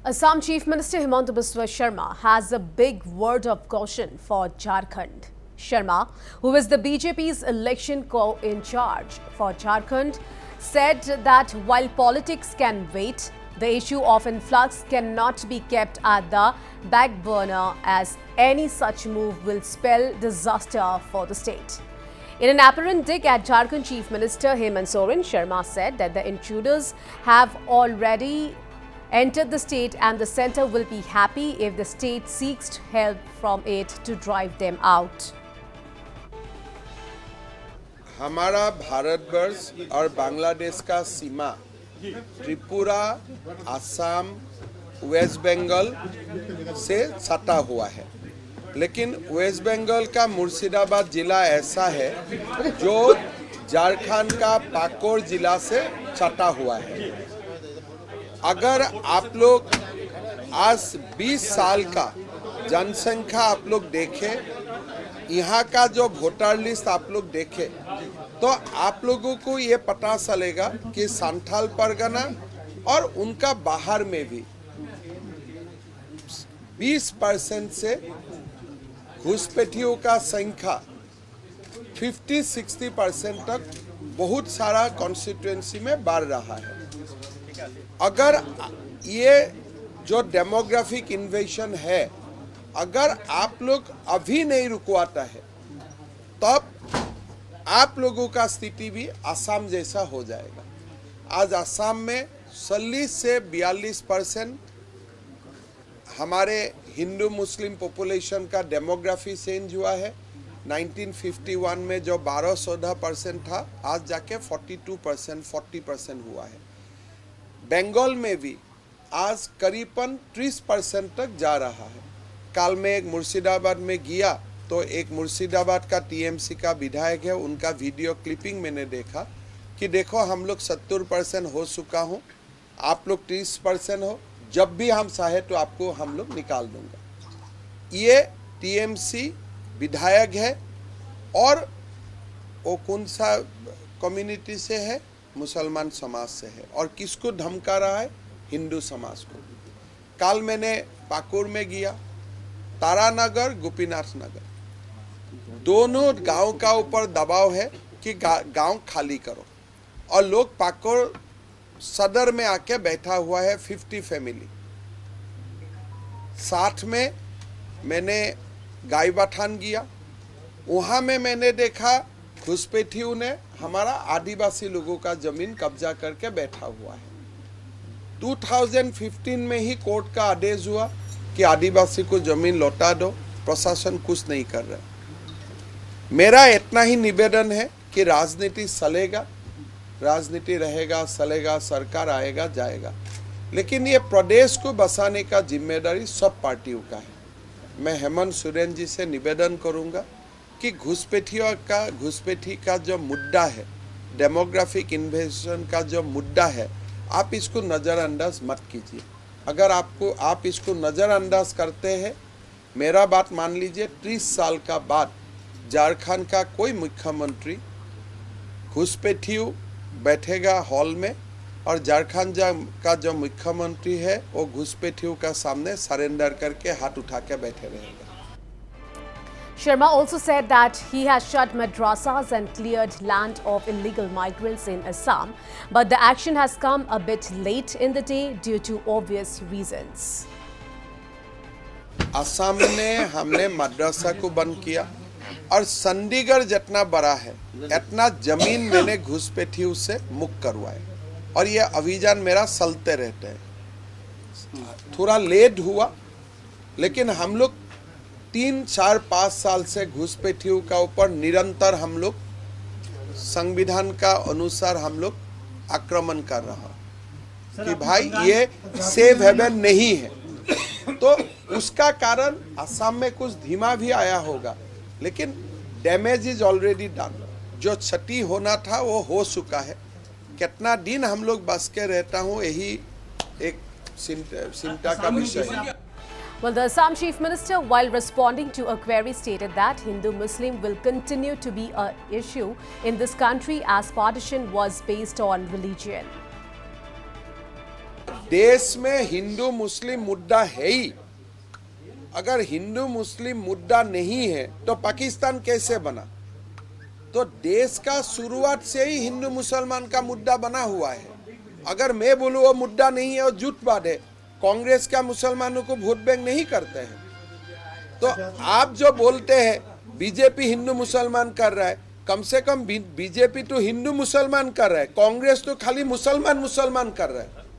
Assam Chief Minister Himanta Biswa Sharma has a big word of caution for Jharkhand. Sharma, who is the BJP's election co-in-charge for Jharkhand, said that while politics can wait, the issue of influx cannot be kept at the back burner as any such move will spell disaster for the state. In an apparent dig at Jharkhand Chief Minister Hemant Soren, Sharma said that the intruders have already entered the state and the centre will be happy if the state seeks help from it to drive them out. हमारा भारतवर्ष और बांग्लादेश का सीमा Tripura, Assam, waste Bengal से सटा हुआ है, लेकिन waste Bengal का मुर्शिदाबाद जिला ऐसा है जो झारखंड का पाकुर जिला से सटा हुआ है। अगर आप लोग आज 20 साल का जनसंख्या आप लोग देखें, यहाँ का जो वोटर लिस्ट आप लोग देखें, तो आप लोगों को ये पता चलेगा कि संथाल परगना और उनका बाहर में भी 20% से घुसपैठियों का संख्या 50-60% तक बहुत सारा कॉन्स्टिट्यूएंसी में बढ़ रहा है। अगर ये जो डेमोग्राफिक इन्वेशन है, अगर आप लोग अभी नहीं रुकवाता है, तब आप लोगों का स्थिति भी असम जैसा हो जाएगा। आज असम में 40 से 42% हमारे हिंदू मुस्लिम पॉपुलेशन का डेमोग्राफी चेंज हुआ है। 1951 में जो 12-14% था, आज जाके 42% 40% हुआ है। बंगाल में भी आज करीबन 30% तक जा रहा है। कल में एक मुर्शिदाबाद में गया तो एक मुर्शिदाबाद का टीएमसी का विधायक है, उनका वीडियो क्लिपिंग मैंने देखा कि देखो हम लोग 70% हो चुका हूँ, आप लोग 30% हो, जब भी हम चाहे तो आपको हम लोग निकाल दूंगा। ये टीएमसी विधायक है और वो कौन सा कम्युनिटी से है? मुसलमान समाज से है। और किसको धमका रहा है? हिंदू समाज को। कल मैंने पाकुर में गया, तारानगर, गोपीनाथ नगर, दोनों गांव का ऊपर दबाव है कि गांव खाली करो, और लोग पाकुर सदर में आके बैठा हुआ है 50 फैमिली। साथ में मैंने गाईबाठान गया, वहाँ में मैंने देखा घुसपैठियों ने हमारा आदिवासी लोगों का जमीन कब्जा करके बैठा हुआ है। 2015 में ही कोर्ट का आदेश हुआ कि आदिवासी को जमीन लौटा दो, प्रशासन कुछ नहीं कर रहा। मेरा इतना ही निवेदन है कि राजनीति चलेगा, राजनीति रहेगा, चलेगा, सरकार आएगा जाएगा, लेकिन ये प्रदेश को बसाने का जिम्मेदारी सब पार्टियों का है। मैं हेमंत सोरेन जी से निवेदन करूंगा कि घुसपैठी का जो मुद्दा है, डेमोग्राफिक इन्वेशन का जो मुद्दा है, आप इसको नज़रअंदाज मत कीजिए। अगर आप इसको नज़रअंदाज करते हैं, मेरा बात मान लीजिए, 30 साल का बाद झारखंड का कोई मुख्यमंत्री घुसपैठियों बैठेगा हॉल में, और झारखंड का जो मुख्यमंत्री है वो घुसपैठियों का सामने सरेंडर करके हाथ उठा के बैठे रहेगा। Sharma also said that he has shut madrasas and cleared land of illegal migrants in Assam, but the action has come a bit late in the day due to obvious reasons. Assam में हमने मद्रासा को बंद किया, और चंडीगढ़ जितना बड़ा है इतना जमीन मैंने घुसपैठियों से मुक्त करवाए, और ये अभियान मेरा चलते रहते हैं। थोड़ा लेट हुआ, लेकिन हम लोग 3, 4, 5 साल से घुसपैठियों का ऊपर निरंतर हम लोग संविधान का अनुसार हम लोग आक्रमण कर रहा कि भाई ये सेफ हेवन नहीं है। तो उसका कारण असम में कुछ धीमा भी आया होगा, लेकिन डैमेज इज ऑलरेडी डन। जो क्षति होना था वो हो चुका है। कितना दिन हम लोग बच के रहता हूँ, यही एक चिंता का विषय है। Well, the Assam Chief Minister, while responding to a query, stated that Hindu-Muslim will continue to be an issue in this country as partition was based on religion. देश में हिंदू मुस्लिम मुद्दा है ही। अगर हिंदू मुस्लिम मुद्दा नहीं है तो पाकिस्तान कैसे बना? तो देश का शुरुआत से ही हिंदू मुसलमान का मुद्दा बना हुआ है। अगर मैं बोलूँ वो मुद्दा नहीं है, वो झूठ बात है। कांग्रेस का मुसलमानों को वोट बैंक नहीं करते हैं। तो आप जो बोलते हैं बीजेपी हिंदू मुसलमान कर रहा है, कम से कम बीजेपी तो हिंदू मुसलमान कर रहा है, कांग्रेस तो खाली मुसलमान मुसलमान कर रहा है।